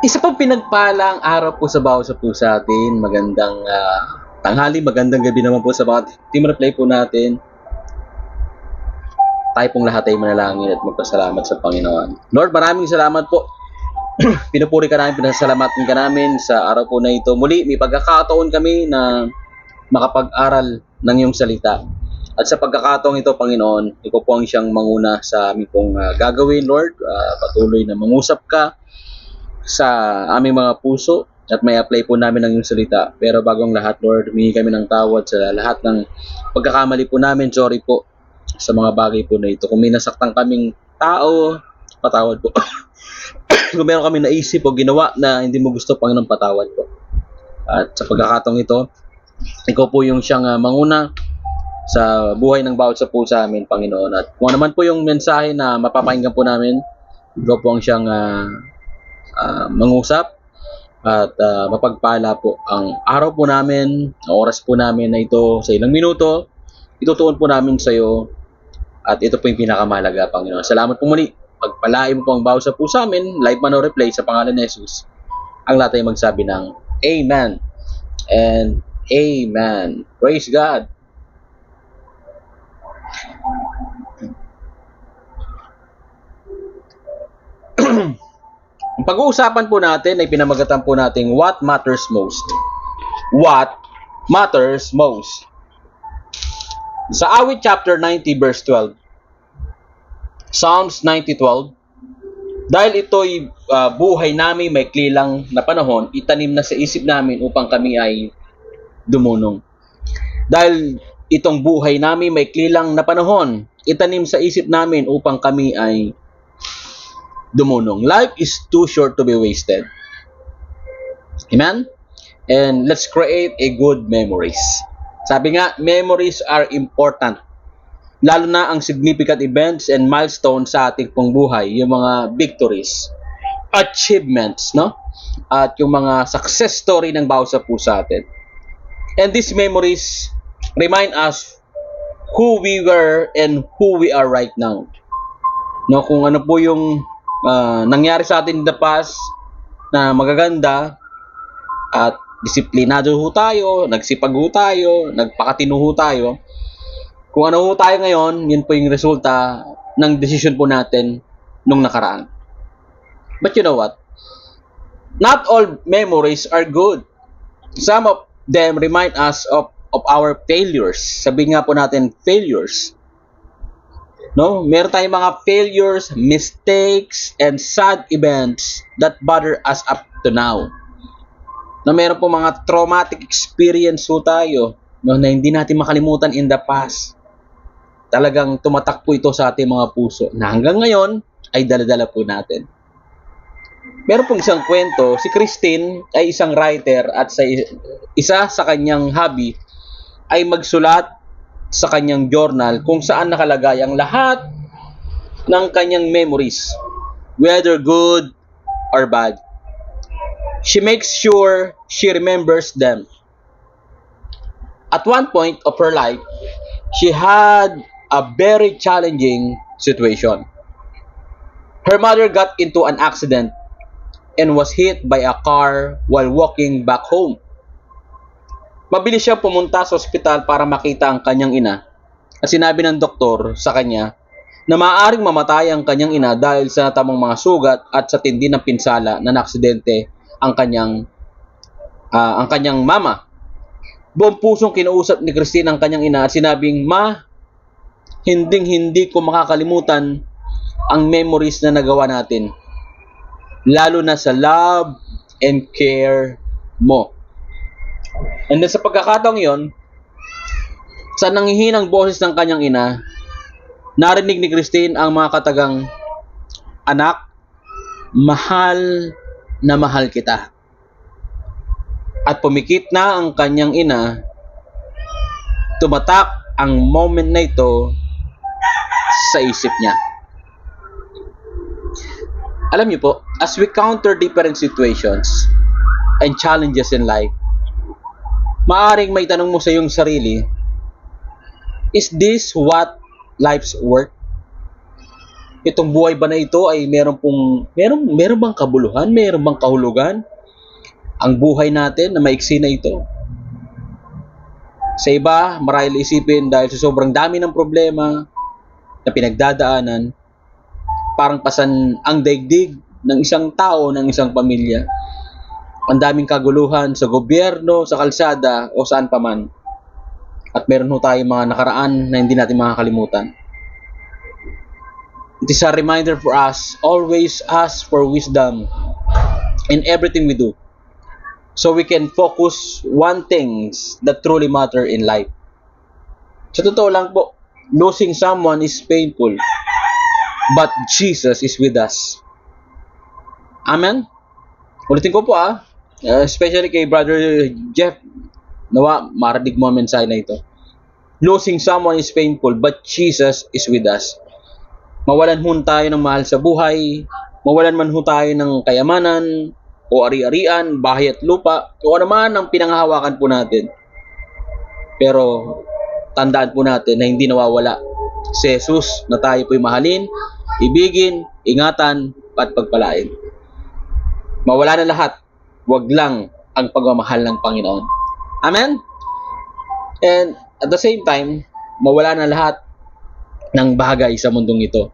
Isa pang pinagpalang araw po sa bawat sa po sa atin. Magandang tanghali, magandang gabi naman po sa bawat team reply po natin. Tayo pong lahat ay manalangin at magpasalamat sa Panginoon. Lord, maraming salamat po. Pinupuri ka namin, pinasalamatan ka namin sa araw po na ito. Muli, may pagkakataon kami na makapag-aral ng iyong salita. At sa pagkakataong ito, Panginoon, ikaw po ang siyang manguna sa aming pong gagawin, Lord. Patuloy na mangusap ka sa aming mga puso at may apply po namin ang iyong salita. Pero bagong lahat, Lord, humingi kami ng tawad sa lahat ng pagkakamali po namin. Sorry po sa mga bagay po na ito. Kung may nasaktan kaming tao, patawad po. Kung meron kami naisip o ginawa na hindi mo gusto, Panginoon, patawad po. At sa pagkakataong ito, ikaw po yung siyang manguna sa buhay ng bawat sa po sa amin, Panginoon. At kung ano man po yung mensahe na mapapakinggan po namin, ikaw po ang siyang mangusap at mapagpala po ang araw po namin, ang oras po namin na ito sa ilang minuto, itutuon po namin sa iyo at ito po yung pinakamahalaga, Panginoon. Salamat po muli. Pagpalain mo po ang bawat sa po sa amin, live man o replay sa pangalan ni Jesus. Ang lahat ay magsabi ng Amen and Amen. Praise God. Ang pag-uusapan po natin ay pinamagatan po natin what matters most. What matters most. Sa awit chapter 90 verse 12. Psalms 90:12. Dahil ito'y buhay namin may klilang na panahon, itanim na sa isip namin upang kami ay dumunong. Dahil itong buhay namin may klilang na panahon, itanim sa isip namin upang kami ay dumunong. Life is too short to be wasted. Amen? And let's create a good memories. Sabi nga, memories are important. Lalo na ang significant events and milestones sa ating pong buhay, yung mga victories, achievements, no? At yung mga success story ng bawat sa puso atin. And these memories remind us who we were and who we are right now. No, kung ano po yung nangyari sa atin in the past na magaganda at disiplinado ho tayo, nagsipag ho tayo, nagpakatino ho tayo. Kung ano ho tayo ngayon, yun po yung resulta ng decision po natin nung nakaraan. But you know what? Not all memories are good. Some of them remind us of our failures. Sabi nga po natin, failures. No, meron tayong mga failures, mistakes, and sad events that bother us up to now. No, meron po mga traumatic experience po tayo, no, na hindi natin makalimutan in the past. Talagang tumatak po ito sa ating mga puso na hanggang ngayon ay dala-dala po natin. Meron pong isang kwento, si Christine ay isang writer at isa sa kanyang hobby ay magsulat sa kanyang journal kung saan nakalagay ang lahat ng kanyang memories, whether good or bad. She makes sure she remembers them. At one point of her life, she had a very challenging situation. Her mother got into an accident and was hit by a car while walking back home. Mabilis siyang pumunta sa ospital para makita ang kanyang ina at sinabi ng doktor sa kanya na maaaring mamatay ang kanyang ina dahil sa natamang mga sugat at sa tindi ng pinsala na naaksidente ang kanyang mama. Buong pusong kinausap ni Christine ang kanyang ina at sinabing, "Ma, hindi ko makakalimutan ang memories na nagawa natin. Lalo na sa love and care mo." And then sa pagkakataong yon, sa nanghihinang boses ng kanyang ina, narinig ni Christine ang mga katagang, "Anak, mahal na mahal kita." At pumikit na ang kanyang ina, tumatak ang moment na ito sa isip niya. Alam niyo po, as we counter different situations and challenges in life, maaring may tanong mo sa iyong sarili, is this what life's worth? Itong buhay ba na ito ay meron bang kabuluhan, meron bang kahulugan? Ang buhay natin na maiksi na ito. Sa iba, marahil isipin dahil sa sobrang dami ng problema na pinagdadaanan, parang pasan ang daigdig ng isang tao, ng isang pamilya. Ang daming kaguluhan sa gobyerno, sa kalsada, o saan pa man. At meron ho tayong mga nakaraan na hindi natin makakalimutan. It is a reminder for us, always ask for wisdom in everything we do. So we can focus on things that truly matter in life. Sa totoo lang po, losing someone is painful, but Jesus is with us. Amen? Ulitin ko po especially kay Brother Jeff, nawa marinig mo ang mensahe na ito. Losing someone is painful, but Jesus is with us. Mawalan ho tayo ng mahal sa buhay, mawalan man ho tayo ng kayamanan, o ari-arian, bahay at lupa, o ano man ang pinanghahawakan po natin. Pero tandaan po natin na hindi nawawala si Jesus na tayo po'y mahalin, ibigin, ingatan, at pagpalain. Mawala na lahat, wag lang ang pagmamahal ng Panginoon. Amen? And at the same time, mawala na lahat ng bagay sa mundong ito.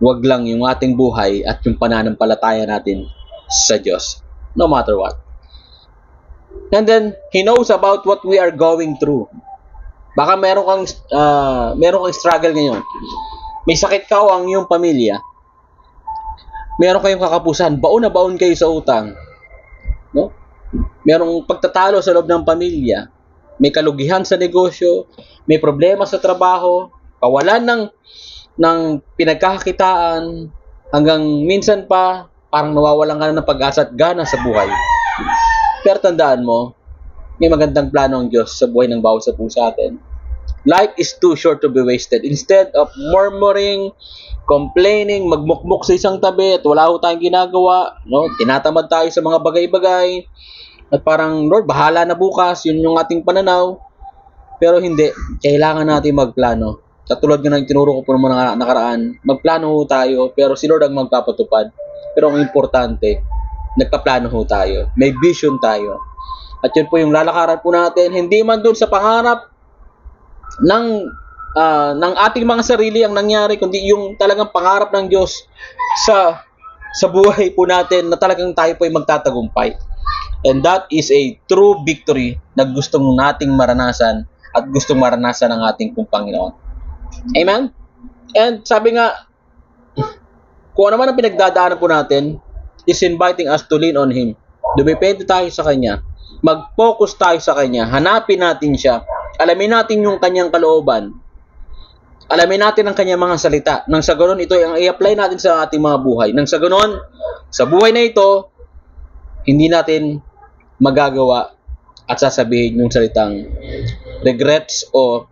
Wag lang yung ating buhay at yung pananampalataya natin sa Diyos, no matter what. And then, He knows about what we are going through. Baka meron kang struggle ngayon. May sakit ka o ang iyong pamilya. Meron kayong kakapusan, baon na baon kayo sa utang. No? Merong pagtatalo sa loob ng pamilya. May kalugihan sa negosyo, may problema sa trabaho, kawalan ng pinagkakakitaan, hanggang minsan pa parang nawawalan ka na ng pag-asa at gana sa buhay. Pero tandaan mo, may magandang plano ang Diyos sa buhay ng bawat isa po sa atin. Life is too short to be wasted. Instead of murmuring, complaining, magmukmuk sa isang tabi at wala ho tayong ginagawa, no? Tinatamad tayo sa mga bagay-bagay at parang, Lord, bahala na bukas, yun yung ating pananaw. Pero hindi, kailangan natin magplano. Katulad nga ng tinuro ko po naman nakaraan, magplano ho tayo, pero si Lord ang magpapatupad. Pero ang importante, nagpaplano ho tayo. May vision tayo. At yun po yung lalakaran po natin, hindi man dun sa pangarap ng ating mga sarili ang nangyari, kundi yung talagang pangarap ng Diyos sa buhay po natin na talagang tayo po ay magtatagumpay. And that is a true victory na gustong nating maranasan at gustong maranasan ng ating pong Panginoon. Amen? And sabi nga, kung ano man ang pinagdadaanan po natin, is inviting us to lean on Him. Dumepende tayo sa Kanya. Mag-focus tayo sa Kanya. Hanapin natin siya. Alamin natin yung Kanyang kalooban. Alamin natin ang Kanyang mga salita. Nang sa ganon, ito ang i-apply natin sa ating mga buhay. Nang sa ganon, sa buhay na ito, hindi natin magagawa at sasabihin yung salitang regrets o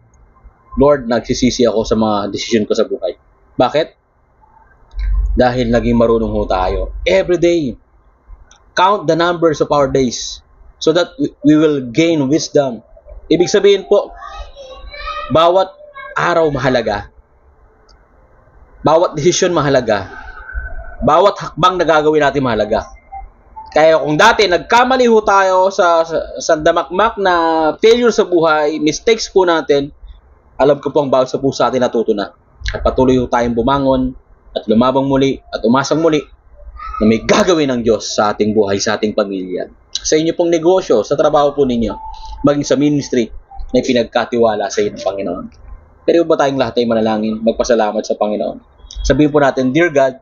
Lord, nagsisisi ako sa mga desisyon ko sa buhay. Bakit? Dahil naging marunong ho tayo. Every day, count the numbers of our days so that we will gain wisdom. Ibig sabihin po, bawat araw mahalaga. Bawat desisyon mahalaga. Bawat hakbang na gagawin natin mahalaga. Kaya kung dati nagkamali ho tayo sa damakmak na failure sa buhay, mistakes po natin, alam ko po ang bawat sa puso atin natuto na. At patuloy ho tayong bumangon at lumabang muli at umasang muli na may gagawin ng Diyos sa ating buhay, sa ating pamilya. Sa inyo pong negosyo, sa trabaho po ninyo, maging sa ministry na pinagkatiwala sa inyo ng Panginoon. Pero ba tayong lahat ay manalangin, magpasalamat sa Panginoon? Sabihin po natin, Dear God,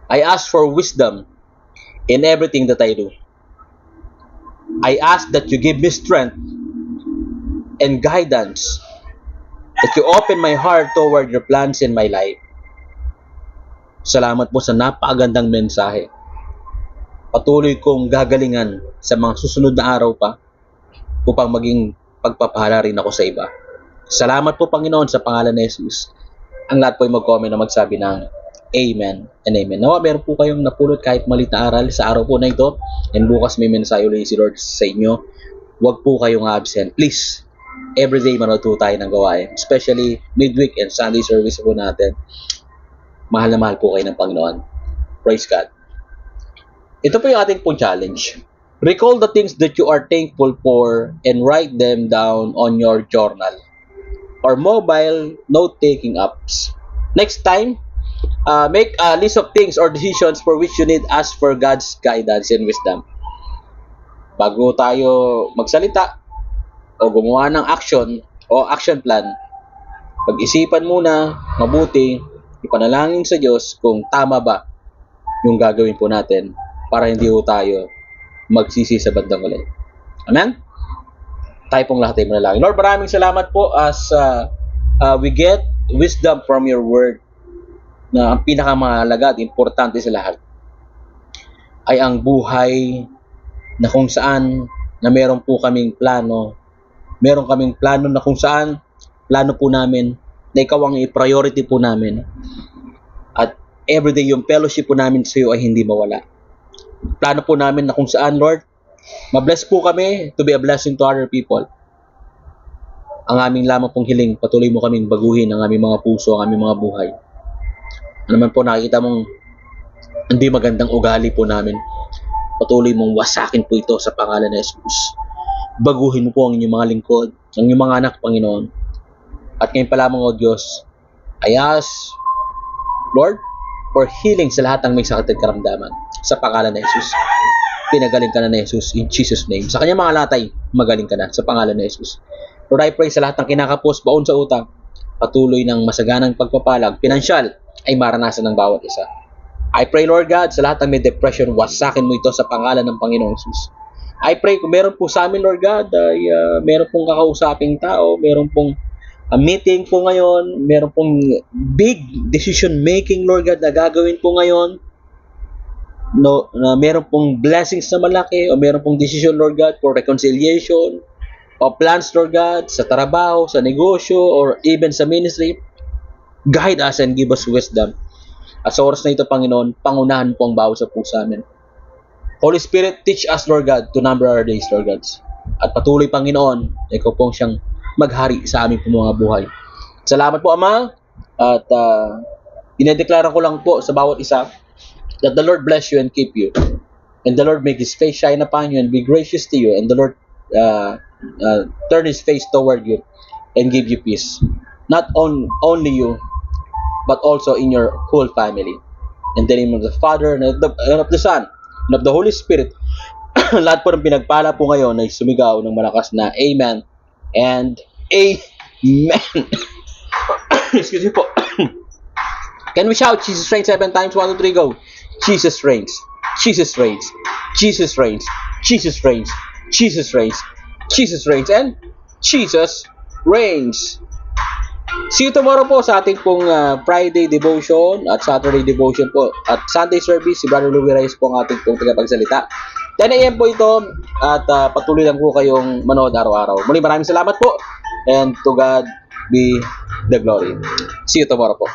I ask for wisdom in everything that I do. I ask that you give me strength and guidance, that you open my heart toward your plans in my life. Salamat po sa napakagandang mensahe. Patuloy kong gagalingan sa mga susunod na araw pa upang maging pagpapahala rin ako sa iba. Salamat po, Panginoon, sa pangalan ni Jesus. Ang lahat po ay mag-comment na magsabi ng Amen and Amen. Nawa, meron po kayong napulot kahit maliit na aral sa araw po na ito. And bukas may mensahe ulit si Lord sa inyo. Huwag po kayong absent. Please, everyday manood po tayo ng gawain. Especially midweek and Sunday service po natin. Mahal na mahal po kayo ng Panginoon. Praise God. Ito po yung ating pong challenge. Recall the things that you are thankful for and write them down on your journal or mobile note-taking apps. Next time, make a list of things or decisions for which you need ask for God's guidance and wisdom. Bago tayo magsalita o gumawa ng action o action plan, pag-isipan muna mabuti, ipanalangin sa Diyos kung tama ba yung gagawin po natin para hindi po tayo magsisi sa bandang huli. Amen? Tayo pong lahat ay manalangin. Lord, maraming salamat po as we get wisdom from your word na ang pinakamahalaga at importante sa lahat ay ang buhay na kung saan na meron po kaming plano. Meron kaming plano na kung saan plano po namin na ikaw ang i-priority po namin. At everyday yung fellowship po namin sa iyo ay hindi mawala. Plano po namin na kung saan, Lord, mabless po kami to be a blessing to other people. Ang aming lamang pong hiling, patuloy mo kaming baguhin ang aming mga puso, ang aming mga buhay. Ano man po nakikita mong hindi magandang ugali po namin, patuloy mong wasakin po ito sa pangalan ni Jesus. Baguhin mo po ang inyong mga lingkod, ang inyong mga anak, Panginoon. At ngayon pa lamang, O Diyos, I ask, Lord, for healing sa lahat ng may sakit at karamdaman. Sa pangalan ni Jesus. Pinagaling ka na ni Jesus in Jesus' name. Sa kanyang mga latay, magaling ka na sa pangalan ni Jesus. Lord, I pray sa lahat ng kinakapos, baon sa utang, patuloy ng masaganang pagpapalag, pinansyal, ay maranasan ng bawat isa. I pray, Lord God, sa lahat ng may depression, wasakin mo ito sa pangalan ng Panginoong Jesus. I pray kung meron po sa amin, Lord God, ay meron pong kakausaping tao, meron pong meeting po ngayon, meron pong big decision making, Lord God, na gagawin po ngayon, meron pong blessings na malaki, o meron pong decision, Lord God, for reconciliation, o plans, Lord God, sa trabaho, sa negosyo, or even sa ministry, guide us and give us wisdom. At sa oras na ito, Panginoon, pangunahan po ang bawat sa puso amin. Holy Spirit, teach us, Lord God, to number our days, Lord God. At patuloy, Panginoon, na ikaw pong siyang maghari sa aming mga buhay. Salamat po, Ama. At dinedeklara ko lang po sa bawat isa that the Lord bless you and keep you. And the Lord make His face shine upon you and be gracious to you. And the Lord turn His face toward you and give you peace. Not only you, but also in your whole family. In the name of the Father, and of the Son, and of the Holy Spirit. Lahat po ng pinagpala po ngayon ay sumigaw ng malakas na Amen and Amen. Excuse me po. Can we shout Jesus reigns 7 times? 1, 2, 3, go. Jesus reigns. Jesus reigns. Jesus reigns. Jesus reigns. Jesus reigns. Jesus reigns. And Jesus reigns. See you tomorrow po sa ating pong Friday devotion at Saturday devotion po. At Sunday service, si Brother Louie Reyes po ang ating pong tagapagsalita. 10 a.m. po ito at patuloy lang po kayong manood araw-araw. Muli maraming salamat po and to God be the glory. See you tomorrow po.